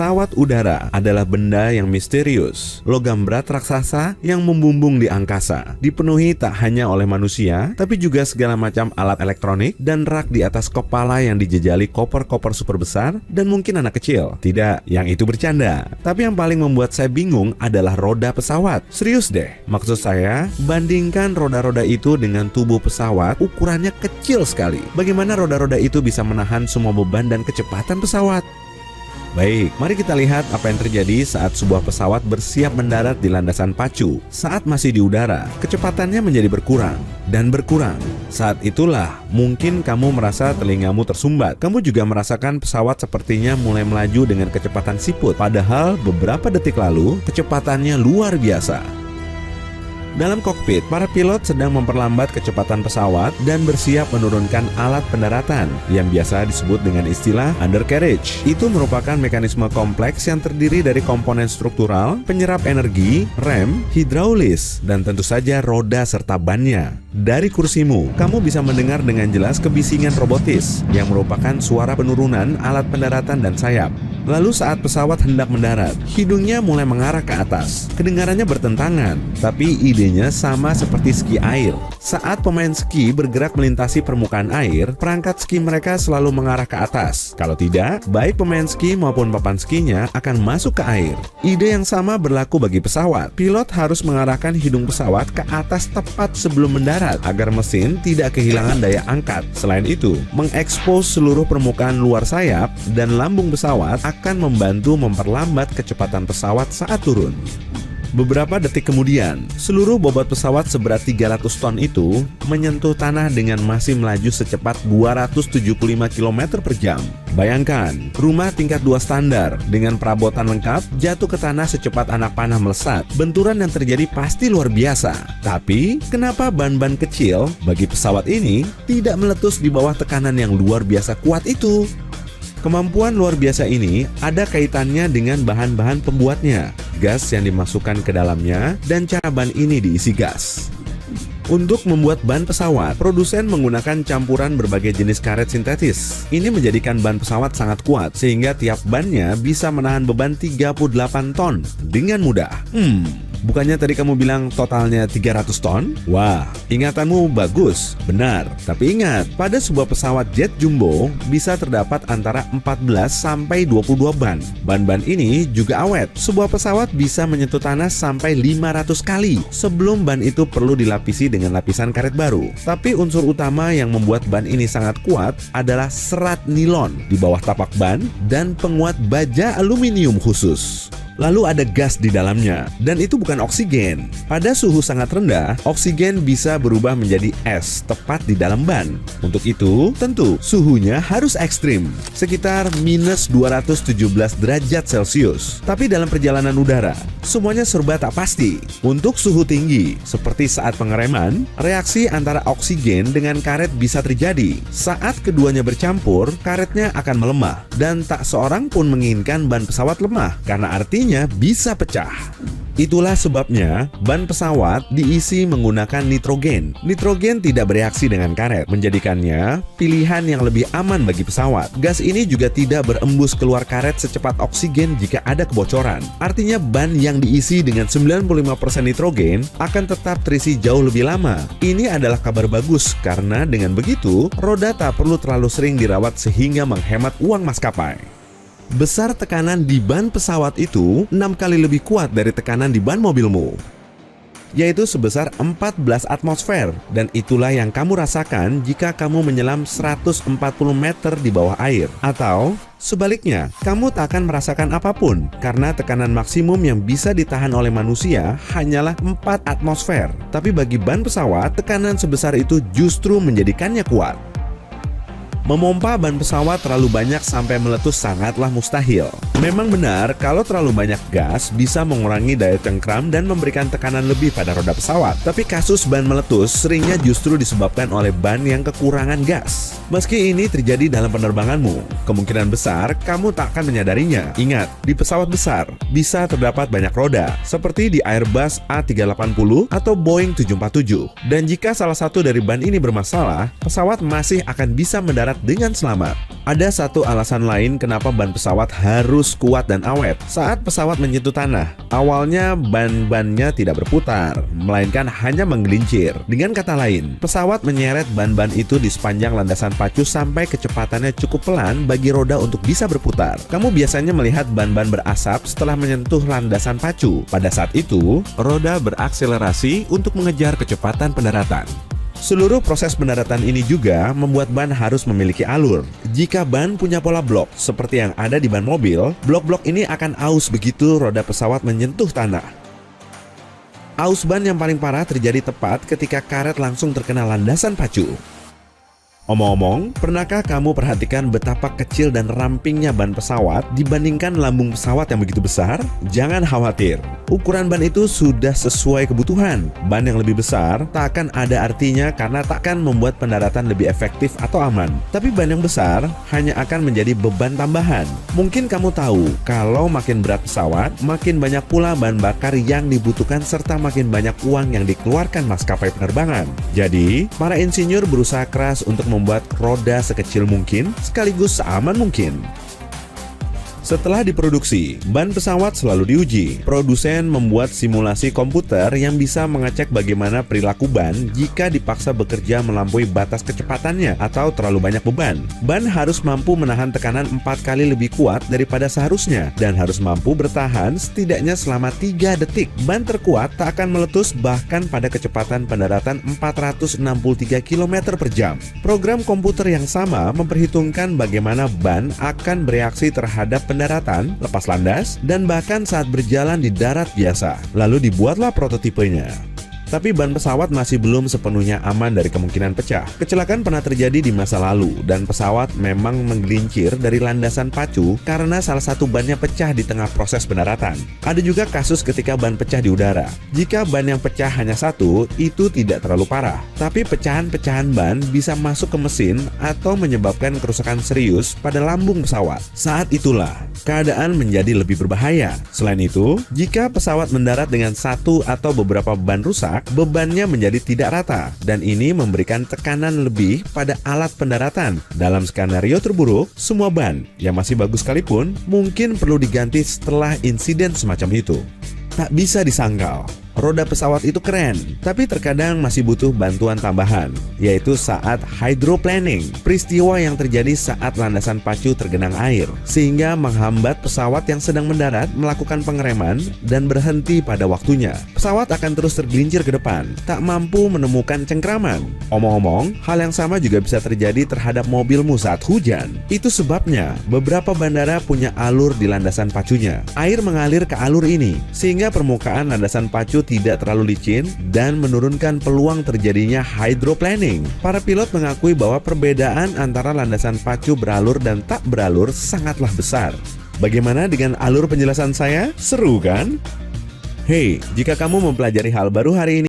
Pesawat udara adalah benda yang misterius, logam berat raksasa yang membumbung di angkasa, dipenuhi tak hanya oleh manusia, tapi juga segala macam alat elektronik dan rak di atas kepala yang dijejali koper-koper super besar dan mungkin anak kecil. Tidak, yang itu bercanda. Tapi yang paling membuat saya bingung adalah roda pesawat. Serius deh, maksud saya, bandingkan roda-roda itu dengan tubuh pesawat, ukurannya kecil sekali. Bagaimana roda-roda itu bisa menahan semua beban dan kecepatan pesawat? Baik, mari kita lihat apa yang terjadi saat sebuah pesawat bersiap mendarat di landasan pacu. Saat masih di udara, kecepatannya menjadi berkurang dan berkurang. Saat itulah mungkin kamu merasa telingamu tersumbat. Kamu juga merasakan pesawat sepertinya mulai melaju dengan kecepatan siput. Padahal beberapa detik lalu, kecepatannya luar biasa. Dalam kokpit, para pilot sedang memperlambat kecepatan pesawat dan bersiap menurunkan alat pendaratan yang biasa disebut dengan istilah undercarriage. Itu merupakan mekanisme kompleks yang terdiri dari komponen struktural, penyerap energi, rem, hidraulis, dan tentu saja roda serta bannya. Dari kursimu, kamu bisa mendengar dengan jelas kebisingan robotis yang merupakan suara penurunan alat pendaratan dan sayap. Lalu saat pesawat hendak mendarat, hidungnya mulai mengarah ke atas. Kedengarannya bertentangan, tapi idenya sama seperti ski air. Saat pemain ski bergerak melintasi permukaan air, perangkat ski mereka selalu mengarah ke atas. Kalau tidak, baik pemain ski maupun papan skinya akan masuk ke air. Ide yang sama berlaku bagi pesawat. Pilot harus mengarahkan hidung pesawat ke atas tepat sebelum mendarat agar mesin tidak kehilangan daya angkat. Selain itu, mengekspos seluruh permukaan luar sayap dan lambung pesawat akan membantu memperlambat kecepatan pesawat saat turun. Beberapa detik kemudian, seluruh bobot pesawat seberat 300 ton itu menyentuh tanah dengan masih melaju secepat 275 km per jam. Bayangkan, rumah tingkat 2 standar dengan perabotan lengkap jatuh ke tanah secepat anak panah melesat. Benturan yang terjadi pasti luar biasa. Tapi, kenapa ban-ban kecil bagi pesawat ini tidak meletus di bawah tekanan yang luar biasa kuat itu? Kemampuan luar biasa ini ada kaitannya dengan bahan-bahan pembuatnya, gas yang dimasukkan ke dalamnya, dan cara ban ini diisi gas. Untuk membuat ban pesawat, produsen menggunakan campuran berbagai jenis karet sintetis. Ini menjadikan ban pesawat sangat kuat, sehingga tiap bannya bisa menahan beban 38 ton dengan mudah. Bukannya tadi kamu bilang totalnya 300 ton? Wah, ingatanmu bagus, benar. Tapi ingat, pada sebuah pesawat jet jumbo bisa terdapat antara 14 sampai 22 ban. Ban-ban ini juga awet. Sebuah pesawat bisa menyentuh tanah sampai 500 kali sebelum ban itu perlu dilapisi dengan lapisan karet baru. Tapi unsur utama yang membuat ban ini sangat kuat adalah serat nilon di bawah tapak ban dan penguat baja aluminium khusus. Lalu ada gas di dalamnya, dan itu bukan oksigen. Pada suhu sangat rendah, oksigen bisa berubah menjadi es tepat di dalam ban. Untuk itu, tentu suhunya harus ekstrim, sekitar minus 217 derajat Celcius. Tapi dalam perjalanan udara, semuanya serba tak pasti. Untuk suhu tinggi, seperti saat pengereman, reaksi antara oksigen dengan karet bisa terjadi. Saat keduanya bercampur, karetnya akan melemah, dan tak seorang pun menginginkan ban pesawat lemah, karena artinya bisa pecah. Itulah sebabnya ban pesawat diisi menggunakan nitrogen. Nitrogen tidak bereaksi dengan karet, menjadikannya pilihan yang lebih aman bagi pesawat. Gas ini juga tidak berembus keluar karet secepat oksigen jika ada kebocoran. Artinya ban yang diisi dengan 95% nitrogen akan tetap terisi jauh lebih lama. Ini adalah kabar bagus karena dengan begitu, roda tak perlu terlalu sering dirawat sehingga menghemat uang maskapai. Besar tekanan di ban pesawat itu 6 kali lebih kuat dari tekanan di ban mobilmu, yaitu sebesar 14 atmosfer, dan itulah yang kamu rasakan jika kamu menyelam 140 meter di bawah air. Atau sebaliknya, kamu tak akan merasakan apapun karena tekanan maksimum yang bisa ditahan oleh manusia hanyalah 4 atmosfer. Tapi bagi ban pesawat, tekanan sebesar itu justru menjadikannya kuat. Memompa ban pesawat terlalu banyak sampai meletus sangatlah mustahil. Memang benar kalau terlalu banyak gas bisa mengurangi daya cengkram dan memberikan tekanan lebih pada roda pesawat. Tapi kasus ban meletus seringnya justru disebabkan oleh ban yang kekurangan gas. Meski ini terjadi dalam penerbanganmu, kemungkinan besar kamu tak akan menyadarinya. Ingat, di pesawat besar bisa terdapat banyak roda, seperti di Airbus A380 atau Boeing 747. Dan jika salah satu dari ban ini bermasalah, pesawat masih akan bisa mendarat mendarat dengan selamat. Ada satu alasan lain kenapa ban pesawat harus kuat dan awet. Saat pesawat menyentuh tanah, awalnya ban-bannya tidak berputar, melainkan hanya menggelincir. Dengan kata lain, pesawat menyeret ban-ban itu di sepanjang landasan pacu sampai kecepatannya cukup pelan bagi roda untuk bisa berputar. Kamu biasanya melihat ban-ban berasap setelah menyentuh landasan pacu. Pada saat itu, roda berakselerasi untuk mengejar kecepatan pendaratan. Seluruh proses pendaratan ini juga membuat ban harus memiliki alur. Jika ban punya pola blok seperti yang ada di ban mobil, blok-blok ini akan aus begitu roda pesawat menyentuh tanah. Aus ban yang paling parah terjadi tepat ketika karet langsung terkena landasan pacu. Omong-omong, pernahkah kamu perhatikan betapa kecil dan rampingnya ban pesawat dibandingkan lambung pesawat yang begitu besar? Jangan khawatir, ukuran ban itu sudah sesuai kebutuhan. Ban yang lebih besar tak akan ada artinya karena tak akan membuat pendaratan lebih efektif atau aman. Tapi ban yang besar hanya akan menjadi beban tambahan. Mungkin kamu tahu, kalau makin berat pesawat, makin banyak pula bahan bakar yang dibutuhkan serta makin banyak uang yang dikeluarkan maskapai penerbangan. Jadi, para insinyur berusaha keras untuk membuat roda sekecil mungkin sekaligus seaman mungkin. Setelah diproduksi, ban pesawat selalu diuji. Produsen membuat simulasi komputer yang bisa mengecek bagaimana perilaku ban jika dipaksa bekerja melampaui batas kecepatannya atau terlalu banyak beban. Ban harus mampu menahan tekanan 4 kali lebih kuat daripada seharusnya dan harus mampu bertahan setidaknya selama 3 detik. Ban terkuat tak akan meletus bahkan pada kecepatan pendaratan 463 km per jam. Program komputer yang sama memperhitungkan bagaimana ban akan bereaksi terhadap pendaratan, lepas landas, dan bahkan saat berjalan di darat biasa. Lalu dibuatlah prototipenya. Tapi ban pesawat masih belum sepenuhnya aman dari kemungkinan pecah. Kecelakaan pernah terjadi di masa lalu dan pesawat memang menggelincir dari landasan pacu karena salah satu bannya pecah di tengah proses pendaratan. Ada juga kasus ketika ban pecah di udara. Jika ban yang pecah hanya satu, itu tidak terlalu parah. Tapi pecahan-pecahan ban bisa masuk ke mesin atau menyebabkan kerusakan serius pada lambung pesawat. Saat itulah keadaan menjadi lebih berbahaya. Selain itu, jika pesawat mendarat dengan satu atau beberapa ban rusak, bebannya menjadi tidak rata dan ini memberikan tekanan lebih pada alat pendaratan. Dalam skenario terburuk, semua ban yang masih bagus sekalipun mungkin perlu diganti setelah insiden semacam itu. Tak bisa disangkal, roda pesawat itu keren, tapi terkadang masih butuh bantuan tambahan, yaitu saat hydroplaning, peristiwa yang terjadi saat landasan pacu tergenang air, sehingga menghambat pesawat yang sedang mendarat melakukan pengereman dan berhenti pada waktunya. Pesawat akan terus tergelincir ke depan, tak mampu menemukan cengkraman. Omong-omong, hal yang sama juga bisa terjadi terhadap mobilmu saat hujan. Itu sebabnya beberapa bandara punya alur di landasan pacunya. Air mengalir ke alur ini, sehingga permukaan landasan pacu tidak terlalu licin dan menurunkan peluang terjadinya hydroplaning. Para pilot mengakui bahwa perbedaan antara landasan pacu beralur dan tak beralur sangatlah besar. Bagaimana dengan alur penjelasan saya? Seru kan? Hey, jika kamu mempelajari hal baru hari ini,